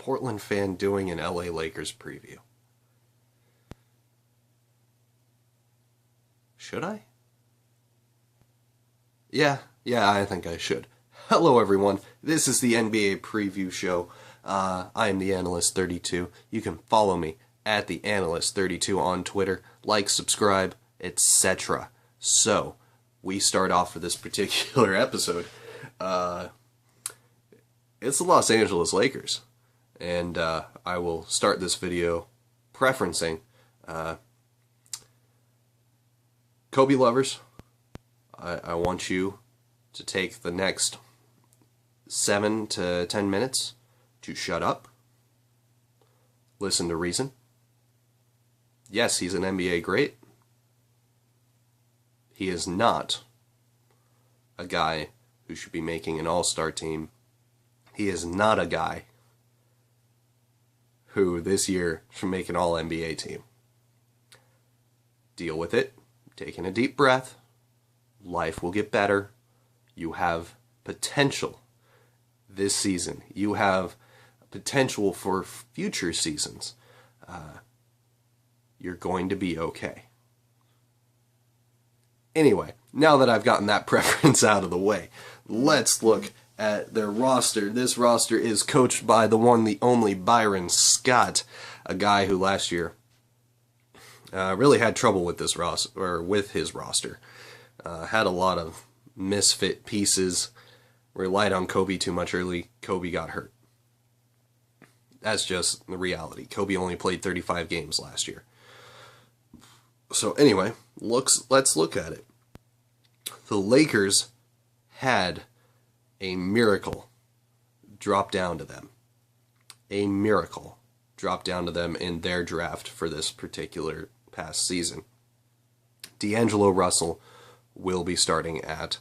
Portland fan doing an LA Lakers preview? Should I? Yeah, I think I should. Hello everyone, this is the NBA preview show. I am the Analyst 32. You can follow me at the Analyst 32 on Twitter, like, subscribe, etc. So, we start off for this particular episode. It's the Los Angeles Lakers, and I will start this video preferencing Kobe lovers. I want you to take the next 7 to 10 minutes to shut up, listen to reason. Yes, he's an NBA great. He is not a guy who should be making an all-star team. He is not a guy who this year should make an all-NBA team. Deal with it. Taking a deep breath. Life will get better. You have potential this season. You have potential for future seasons. You're going to be okay. Anyway, now that I've gotten that preference out of the way, let's look at their roster. This roster is coached by the one, the only Byron Scott, a guy who last year really had trouble with this roster, or with his roster. Had a lot of misfit pieces, relied on Kobe too much early. Kobe got hurt. That's just the reality. Kobe only played 35 games last year. So anyway, let's look at it. The Lakers had a miracle drop down to them. A miracle drop down to them in their draft for this particular past season. D'Angelo Russell will be starting at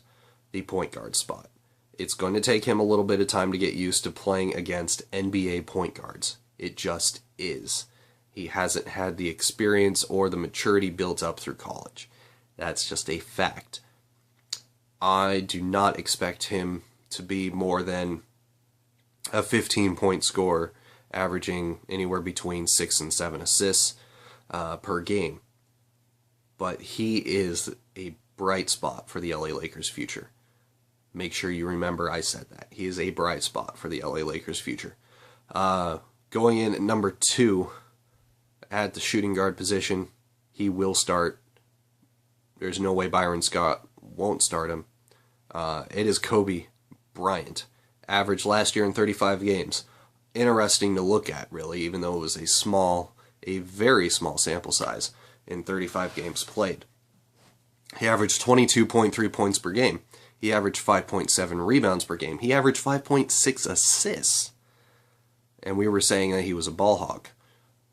the point guard spot. It's going to take him a little bit of time to get used to playing against NBA point guards. It just is. He hasn't had the experience or the maturity built up through college. That's just a fact. I do not expect him to be more than a 15-point scorer, averaging anywhere between 6 and 7 assists per game. But he is a bright spot for the LA Lakers' future. Make sure you remember I said that. He is a bright spot for the LA Lakers' future. Going in at number 2 at the shooting guard position, he will start. There's no way Byron Scott won't start him. It is Kobe Bryant. Averaged last year in 35 games. Interesting to look at, really, even though it was a very small sample size in 35 games played. He averaged 22.3 points per game. He averaged 5.7 rebounds per game. He averaged 5.6 assists. And we were saying that he was a ball hog.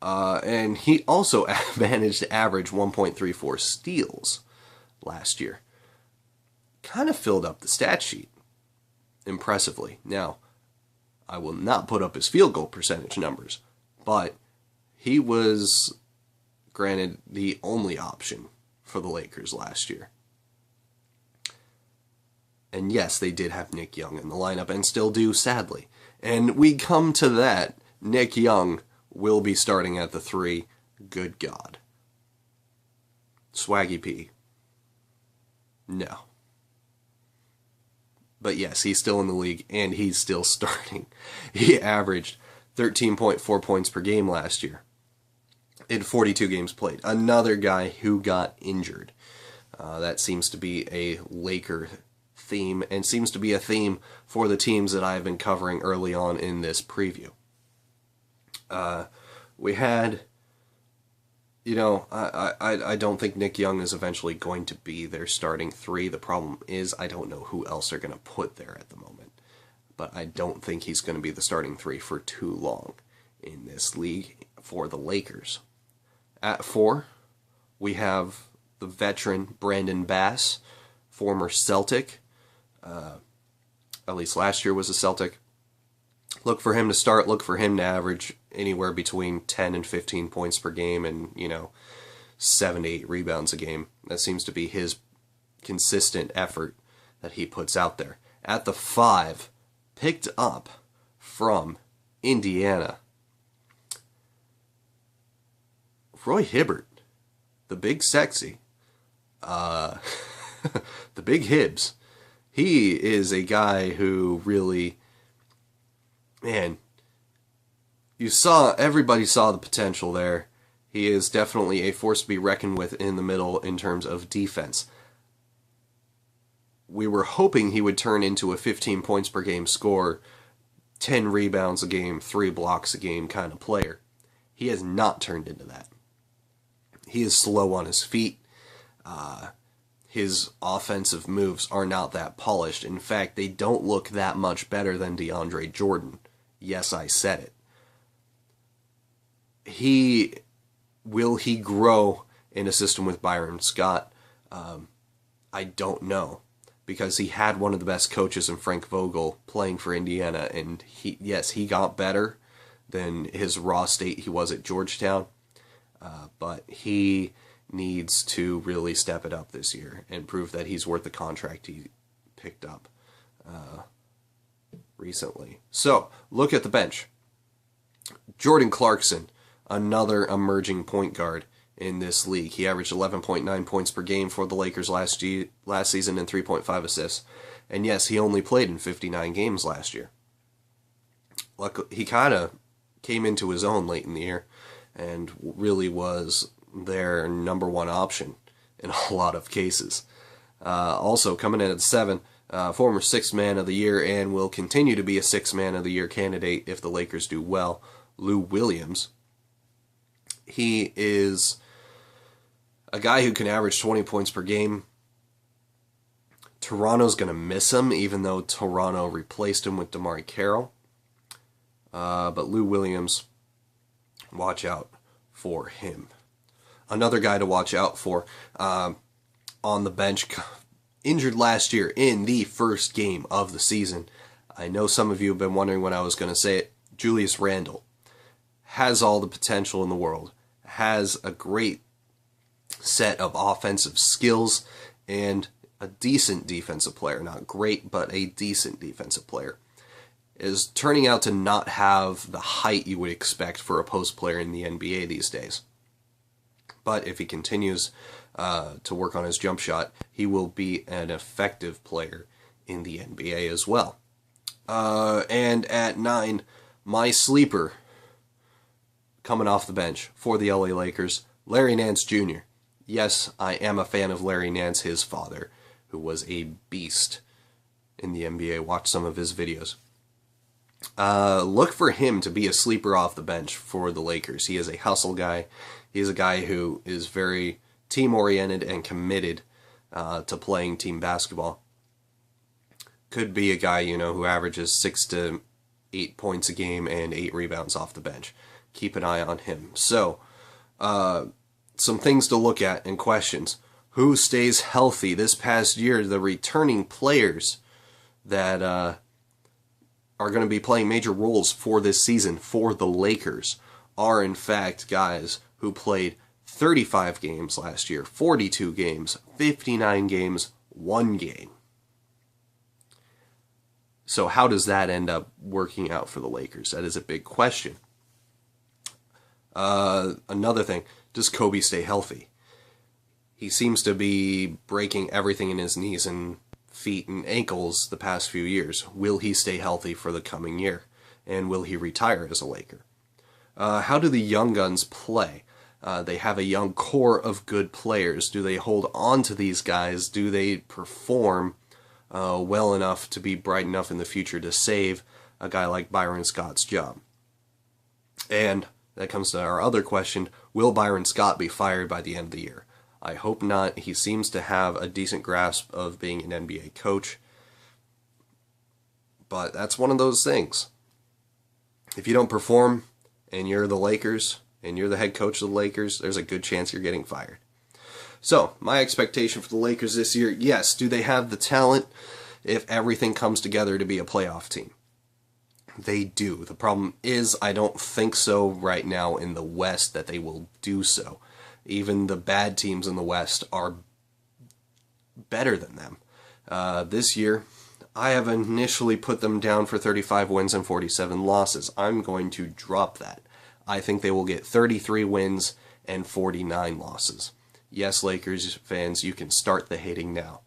And he also managed to average 1.34 steals last year. Kind of filled up the stat sheet impressively. Now, I will not put up his field goal percentage numbers, but he was, granted, the only option for the Lakers last year. And yes, they did have Nick Young in the lineup, and still do, sadly. And we come to that. Nick Young will be starting at the 3. Good God. Swaggy P. No. But yes, he's still in the league, and he's still starting. He averaged 13.4 points per game last year in 42 games played. Another guy who got injured. That seems to be a Laker theme, and seems to be a theme for the teams that I've been covering early on in this preview. We had, I don't think Nick Young is eventually going to be their starting 3. The problem is I don't know who else they're going to put there at the moment. But I don't think he's going to be the starting 3 for too long in this league for the Lakers. At 4, we have the veteran Brandon Bass, former Celtic. At least last year was a Celtic. Look for him to start. Look for him to average anywhere between 10 and 15 points per game and, 7 to 8 rebounds a game. That seems to be his consistent effort that he puts out there. At the 5, picked up from Indiana, Roy Hibbert, the big sexy, the big Hibbs, he is a guy who really, man, everybody saw the potential there. He is definitely a force to be reckoned with in the middle in terms of defense. We were hoping he would turn into a 15 points per game scorer, 10 rebounds a game, 3 blocks a game kind of player. He has not turned into that. He is slow on his feet. His offensive moves are not that polished. In fact, they don't look that much better than DeAndre Jordan. Yes, I said it. Will he grow in a system with Byron Scott? I don't know, because he had one of the best coaches in Frank Vogel playing for Indiana, and he got better than his raw state he was at Georgetown, but he needs to really step it up this year and prove that he's worth the contract he picked up recently. So, look at the bench. Jordan Clarkson, another emerging point guard in this league. He averaged 11.9 points per game for the Lakers last season and 3.5 assists. And yes, he only played in 59 games last year. He kind of came into his own late in the year and really was their number one option in a lot of cases. Also coming in at 7, former 6th man of the year and will continue to be a 6th man of the year candidate if the Lakers do well, Lou Williams. He is a guy who can average 20 points per game. Toronto's going to miss him, even though Toronto replaced him with DeMarre Carroll. But Lou Williams, watch out for him. Another guy to watch out for on the bench, injured last year in the first game of the season. I know some of you have been wondering when I was going to say it. Julius Randle has all the potential in the world, has a great set of offensive skills, and a decent defensive player. Not great, but a decent defensive player. Is turning out to not have the height you would expect for a post player in the NBA these days. But if he continues to work on his jump shot, he will be an effective player in the NBA as well. And at 9, my sleeper coming off the bench for the LA Lakers, Larry Nance Jr. Yes, I am a fan of Larry Nance, his father, who was a beast in the NBA. Watch some of his videos. Look for him to be a sleeper off the bench for the Lakers. He is a hustle guy. He's a guy who is very team-oriented and committed to playing team basketball. Could be a guy, who averages 6 to 8 points a game and 8 rebounds off the bench. Keep an eye on him. So, some things to look at and questions. Who stays healthy? This past year, the returning players that are going to be playing major roles for this season for the Lakers are, in fact, guys who played 35 games last year, 42 games, 59 games, 1 game. So how does that end up working out for the Lakers? That is a big question. Another thing, does Kobe stay healthy? He seems to be breaking everything in his knees and feet and ankles the past few years. Will he stay healthy for the coming year? And will he retire as a Laker? How do the young guns play? They have a young core of good players. Do they hold on to these guys? Do they perform well enough to be bright enough in the future to save a guy like Byron Scott's job? And that comes to our other question, will Byron Scott be fired by the end of the year? I hope not. He seems to have a decent grasp of being an NBA coach. But that's one of those things. If you don't perform and you're the Lakers and you're the head coach of the Lakers, there's a good chance you're getting fired. So, my expectation for the Lakers this year, yes, do they have the talent if everything comes together to be a playoff team? They do. The problem is I don't think so right now in the West that they will do so. Even the bad teams in the West are better than them. This year, I have initially put them down for 35 wins and 47 losses. I'm going to drop that. I think they will get 33 wins and 49 losses. Yes, Lakers fans, you can start the hating now.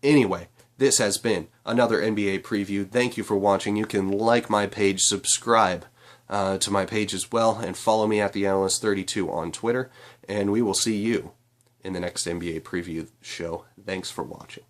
Anyway, this has been another NBA preview. Thank you for watching. You can like my page, subscribe to my page as well, and follow me at TheAnalyst32 on Twitter, and we will see you in the next NBA preview show. Thanks for watching.